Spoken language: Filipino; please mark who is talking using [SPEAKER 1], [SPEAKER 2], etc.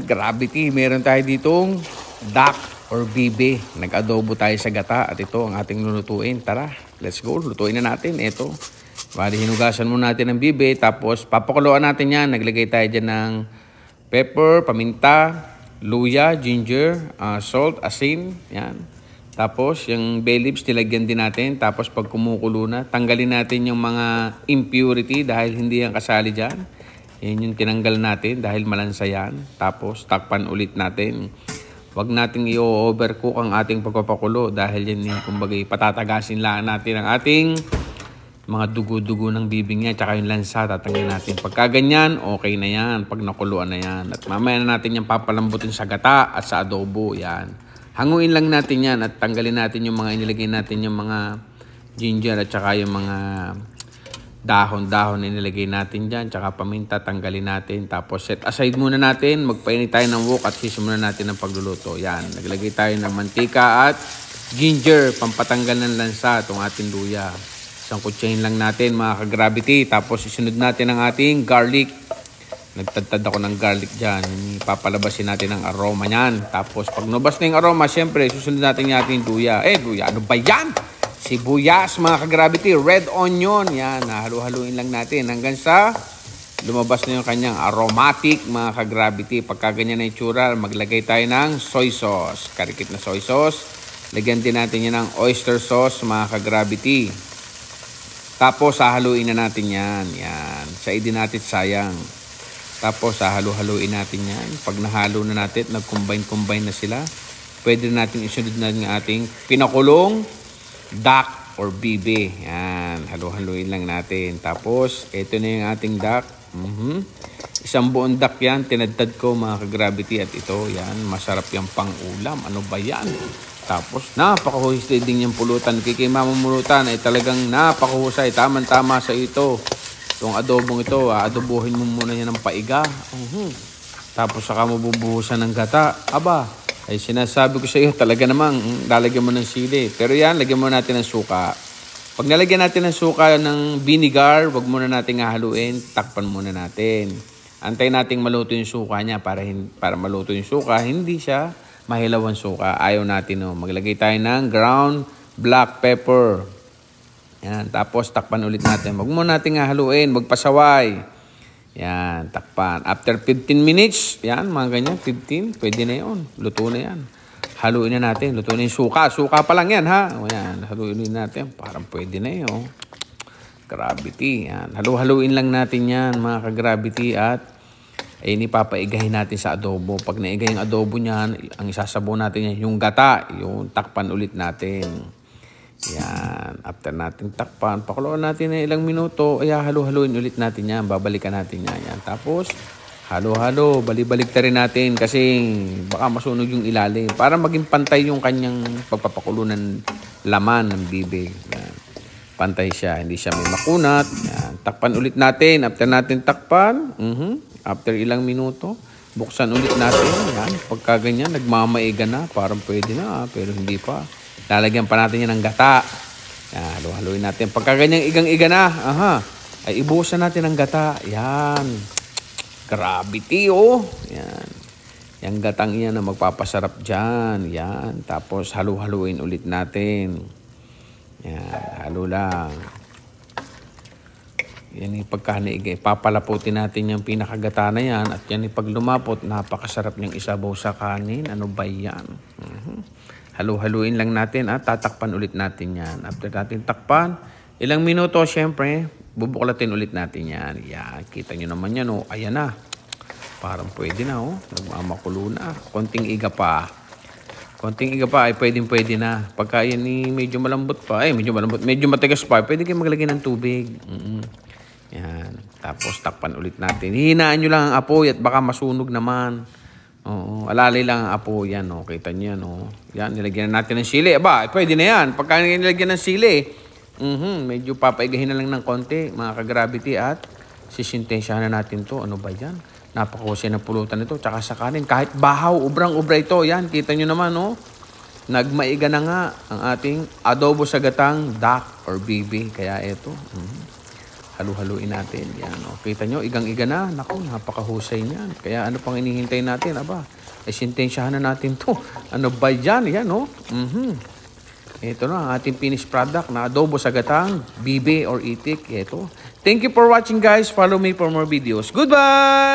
[SPEAKER 1] Gravity. Meron tayo ditong duck or bibe. Nag-adobo tayo sa gata at ito ang ating lulutuin. Tara, let's go. Lutuin na natin. Ito. Bali, hinugasan muna natin ng bibe. Tapos, papakuluan natin yan. Naglagay tayo dyan ng pepper, paminta, luya, ginger, salt, asin. Yan. Tapos, yung bay leaves, nilagyan din natin. Tapos, pag kumukulo na, tanggalin natin yung mga impurity dahil hindi yan kasali dyan. Yan yung tinanggal natin dahil malansa yan. Tapos, takpan ulit natin. Huwag nating i-overcook ang ating pagpapakulo dahil yan yung, kumbaga, patatagasin lang natin ang ating mga dugo-dugo ng bibing niya. Tsaka yung lansa, tatanggalin natin. Pagka ganyan, okay na yan. Pag nakuluan na yan. At mamaya na natin yung papalambutin sa gata at sa adobo. Yan. Hanguin lang natin yan at tanggalin natin yung mga inilagay natin yung mga ginger at saka yung mga dahon-dahon na inilagay natin dyan. Tsaka paminta, tanggalin natin. Tapos set aside muna natin. Magpainit tayo ng wok at sisimulan natin ng pagluluto. Yan. Naglagay tayo ng mantika at ginger. Pampatanggal ng lansa itong ating luya. Isang kutsahin lang natin mga ka-gravity. Tapos isunod natin ang ating garlic. Nagtadtad ako ng garlic dyan. Papalabasin natin ang aroma niyan. Tapos pag nabas na yung aroma, syempre susunod natin yung ating luya. Luya, ano ba yan? Sibuyas mga ka-gravity. Red onion. Yan, halu-haluin lang natin hanggang sa lumabas na yung kanyang aromatic mga ka-gravity. Pagka ganyan na yung tsura, maglagay tayo ng soy sauce. Karikit na soy sauce. Lagyan din natin yan ng oyster sauce mga ka-gravity. Tapos hahaluin na natin yan. Yan. Siya din natin sayang. Tapos halu-haluin natin yan. Pag nahalo na natin, nag-combine na sila, pwede natin isunod na ng ating pinakulong duck or bibe. Yan. Halu-haluin lang natin. Tapos, ito na yung ating duck. Isang buong duck yan. Tinadtad ko mga ka-gravity at ito. Yan. Masarap yung pang-ulam. Ano ba yan? Tapos, napakahusay din yung pulutan. Kay mamamulutan ay talagang napakahusay. Tama-tama sa ito. Itong adobong ito, adobohin mo muna yan ng paiga. Tapos saka mo bubuhusan ng gata. Aba, ay sinasabi ko sa iyo, talaga namang lalagyan mo ng sili. Pero yan, lagyan mo natin ng suka. Pag nalagyan natin ng suka ng vinegar, wag muna natin haluin, takpan muna natin. Antayin natin maluto yung suka niya para maluto yung suka, hindi siya mahilaw ang suka. Ayaw natin, no. Maglagay tayo ng ground black pepper. Yan, tapos takpan ulit natin. Wag mo natin haluin, magpasaway. Yan, takpan. After 15 minutes, yan, mga ganyan, 15, pwede na yun. Luto na yan. Haluin na natin, luto na yung suka. Suka pa lang yan, ha? O yan, haluin natin. Parang pwede na yun. Gravity, yan. Halu-haluin lang natin yan, mga ka-gravity. At ipapaigahin natin sa adobo. Pag naigay yung adobo niyan, ang isasabaw natin yan, yung gata, yung takpan ulit natin. Yan. After natin takpan, pakuluan natin na ilang minuto, halu-haluin ulit natin yan. Babalikan natin yan. Yan. Tapos, halo-halo, balik ta rin natin kasi baka masunog yung ilalim. Para maging pantay yung kanyang pagpapakulo ng laman ng bibig. Yan. Pantay siya, hindi siya may makunat. Yan. Takpan ulit natin. After natin takpan, after ilang minuto, buksan ulit natin. Yan. Pagka ganyan, nagmamaiga na. Parang pwede na, pero hindi pa. Lalagyan pa natin yan ng gata. Yan, halu-haluin natin. Pagka ganyang igang-iga na, ay ibuhusan natin ng gata. Yan. Gravity, oh. Yan. Yung gatang yan na magpapasarap dyan. Yan. Tapos halu-haluin ulit natin. Yan. Halo lang. Yan yung pagkaniig. Papalaputin natin yung pinakagata na yan. At yan yung pag lumapot, napakasarap niyang isabaw sa kanin. Ano ba yan? Halu-haluin lang natin at tatakpan ulit natin yan. After natin takpan, ilang minuto, syempre, bubuklatin ulit natin yan. Yan, kita nyo naman yan, oh. Ayan na. Parang pwede na, oh. Nagmamakulo na. Konting iga pa. Konting iga pa ay pwede na. Pagka yan medyo malambot pa, medyo matigas pa, pwede kayo maglagay ng tubig. Yan. Tapos takpan ulit natin. Hihinaan nyo lang ang apoy at baka masunog naman. Oo, alalay lang ang apo yan, oh. Kita niyo yan, oh. Yan, nilagyan na natin ng sili. Aba, pwede na yan. Pagka nilagyan ng sili, medyo papaigahin na lang ng konti, mga ka-gravity, at sisintensyahan na natin to. Ano ba yan? Napakahusay ng pulutan ito. Tsaka sa kanin, kahit bahaw, ubrang-ubra ito. Yan, kita nyo naman, oh. Nagmaiga na nga ang ating adobo sa gatang duck or bibi. Kaya ito, Halu-haluin natin. Yan, o. Kita nyo, igang-iga na. Naku, napakahusay niyan. Kaya ano pang inihintay natin? Aba, ay sintensyahan na natin to. Ano ba dyan? Yan, o. Ito na ang ating finished product na adobo sa gatang, bibe or itik. Ito. Thank you for watching, guys. Follow me for more videos. Goodbye!